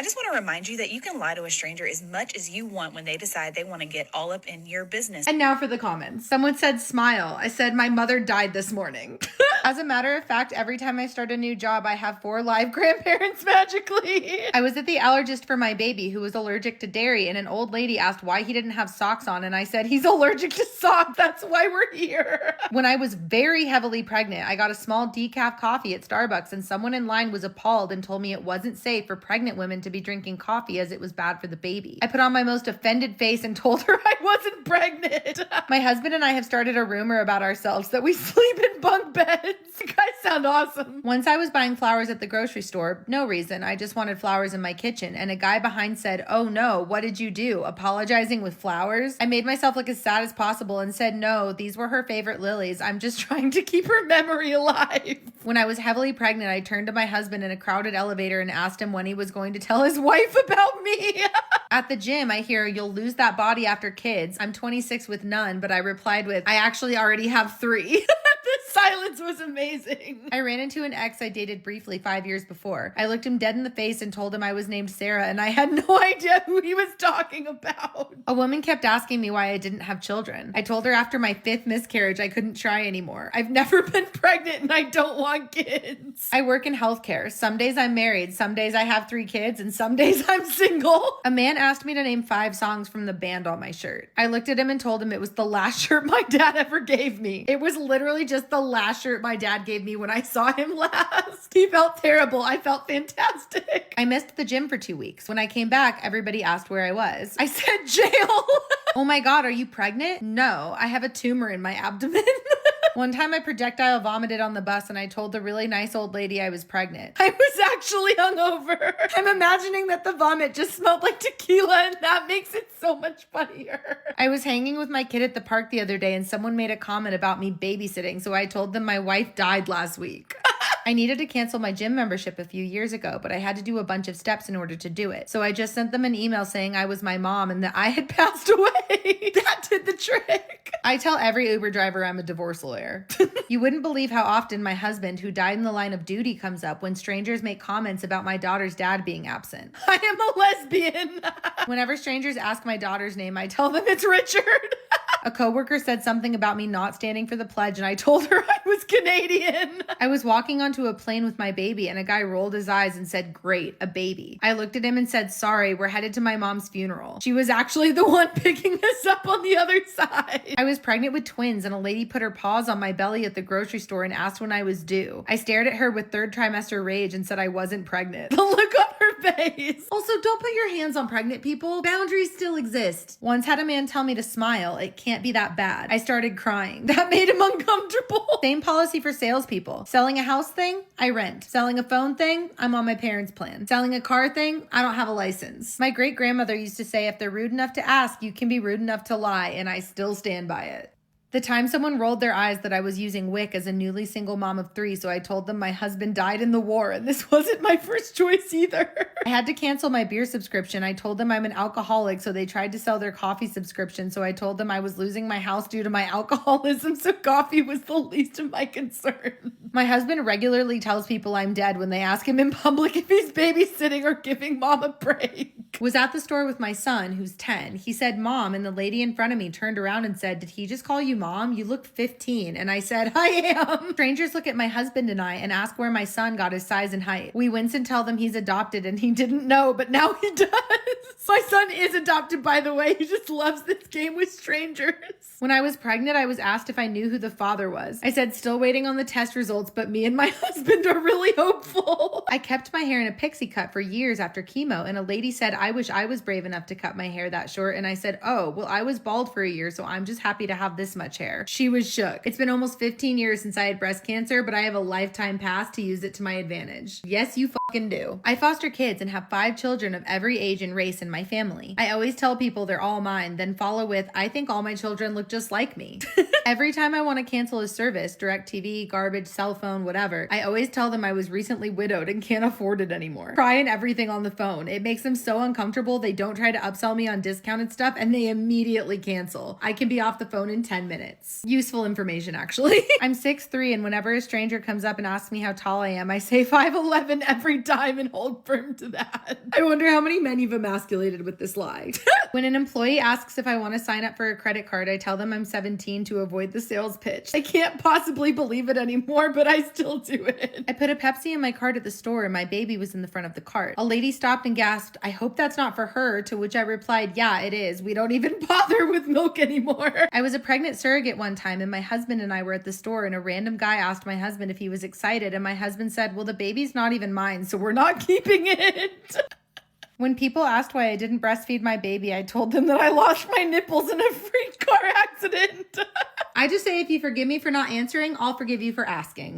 just want to remind you that you can lie to a stranger as much as you want when they decide they want to get all up in your business. And now for the comments. Someone said smile. I said my mother died this morning. As a matter of fact, every time I start a new job, I have 4 live grandparents magically. I was at the allergist for my baby who was allergic to dairy, and an old lady asked why he didn't have socks on, and I said he's allergic to socks. That's why we're here. When I was very heavily pregnant, I got a small decaf coffee at Starbucks, and someone in line was appalled and told me it wasn't safe for pregnant women to be drinking coffee as it was bad for the baby. I put on my most offended face and told her I wasn't pregnant. My husband and I have started a rumor about ourselves that we sleep in bunk beds. You guys sound awesome. Once I was buying flowers at the grocery store, no reason. I just wanted flowers in my kitchen, and a guy behind said, "Oh no, what did you do? Apologizing with flowers?" I made myself look as sad as possible and said, "No, these were her favorite lilies. I'm just trying to keep her memory alive." When I was heavily pregnant, I turned to my husband in a crowded elevator and asked him when he was going to tell his wife about me. At the gym, I hear, "You'll lose that body after kids." I'm 26 with none, but I replied with, "I actually already have 3. The silence was amazing. I ran into an ex I dated briefly 5 years before. I looked him dead in the face and told him I was named Sarah, and I had no idea who he was talking about. A woman kept asking me why I didn't have children. I told her after my 5th miscarriage I couldn't try anymore. I've never been pregnant and I don't want kids. I work in healthcare. Some days I'm married, some days I have 3 kids, and some days I'm single. A man asked me to name 5 songs from the band on my shirt. I looked at him and told him it was the last shirt my dad ever gave me. It was literally just the last shirt my dad gave me when I saw him last. He felt terrible. I felt fantastic. I missed the gym for 2 weeks. When I came back, everybody asked where I was. I said jail. Oh my God, are you pregnant? No, I have a tumor in my abdomen. One time I projectile vomited on the bus and I told the really nice old lady I was pregnant. I was actually hungover. I'm imagining that the vomit just smelled like tequila and that makes it so much funnier. I was hanging with my kid at the park the other day and someone made a comment about me babysitting, so I told them my wife died last week. I needed to cancel my gym membership a few years ago, but I had to do a bunch of steps in order to do it. So I just sent them an email saying I was my mom and that I had passed away. That did the trick. I tell every Uber driver I'm a divorce lawyer. You wouldn't believe how often my husband, who died in the line of duty, comes up when strangers make comments about my daughter's dad being absent. I am a lesbian. Whenever strangers ask my daughter's name, I tell them it's Richard. A coworker said something about me not standing for the pledge, and I told her I was Canadian. I was walking onto a plane with my baby, and a guy rolled his eyes and said, "Great, a baby." I looked at him and said, "Sorry, we're headed to my mom's funeral." She was actually the one picking us up on the other side. I was pregnant with twins, and a lady put her paws on my belly at the grocery store and asked when I was due. I stared at her with 3rd trimester rage and said I wasn't pregnant. The look on her face. Also, don't put your hands on pregnant people. Boundaries still exist. Once had a man tell me to smile. It can't be that bad. I started crying. That made him uncomfortable. Same policy for salespeople. Selling a house thing, I rent. Selling a phone thing, I'm on my parents' plan. Selling a car thing, I don't have a license. My great-grandmother used to say, if they're rude enough to ask, you can be rude enough to lie, and I still stand by it. The time someone rolled their eyes that I was using WIC as a newly single mom of 3, so I told them my husband died in the war, and this wasn't my first choice either. I had to cancel my beer subscription. I told them I'm an alcoholic, so they tried to sell their coffee subscription, so I told them I was losing my house due to my alcoholism, so coffee was the least of my concern. My husband regularly tells people I'm dead when they ask him in public if he's babysitting or giving mom a break. Was at the store with my son, who's 10. He said, "Mom," and the lady in front of me turned around and said, "Did he just call you Mom? You look 15. And I said, "I am." Strangers look at my husband and I and ask where my son got his size and height. We wince and tell them he's adopted and he didn't know, but now he does. My son is adopted, by the way. He just loves this game with strangers. When I was pregnant, I was asked if I knew who the father was. I said, still waiting on the test results, but me and my husband are really hopeful. I kept my hair in a pixie cut for years after chemo, and a lady said, I wish I was brave enough to cut my hair that short. And I said, oh, well, I was bald for a year, so I'm just happy to have this much hair. She was shook. It's been almost 15 years since I had breast cancer, but I have a lifetime pass to use it to my advantage. Yes, you fucking do. I foster kids and have 5 children of every age and race in my family. I always tell people they're all mine, then follow with, I think all my children look just like me. Every time I want to cancel a service, DirecTV, garbage, cell phone, whatever, I always tell them I was recently widowed and can't afford it anymore. Cry and everything on the phone. It makes them so uncomfortable they don't try to upsell me on discounted stuff and they immediately cancel. I can be off the phone in 10 minutes. Useful information, actually. I'm 6'3", and whenever a stranger comes up and asks me how tall I am, I say 5'11" every every time and hold firm to that. I wonder how many men you've emasculated with this lie. When an employee asks if I want to sign up for a credit card, I tell them I'm 17 to avoid the sales pitch. I can't possibly believe it anymore, but I still do it. I put a Pepsi in my cart at the store and my baby was in the front of the cart. A lady stopped and gasped, "I hope that's not for her," to which I replied, "Yeah, it is. We don't even bother with milk anymore." I was a pregnant surrogate one time and my husband and I were at the store and a random guy asked my husband if he was excited and my husband said, "Well, the baby's not even mine, so we're not keeping it." When people asked why I didn't breastfeed my baby, I told them that I lost my nipples in a freak car accident. I just say if you forgive me for not answering, I'll forgive you for asking.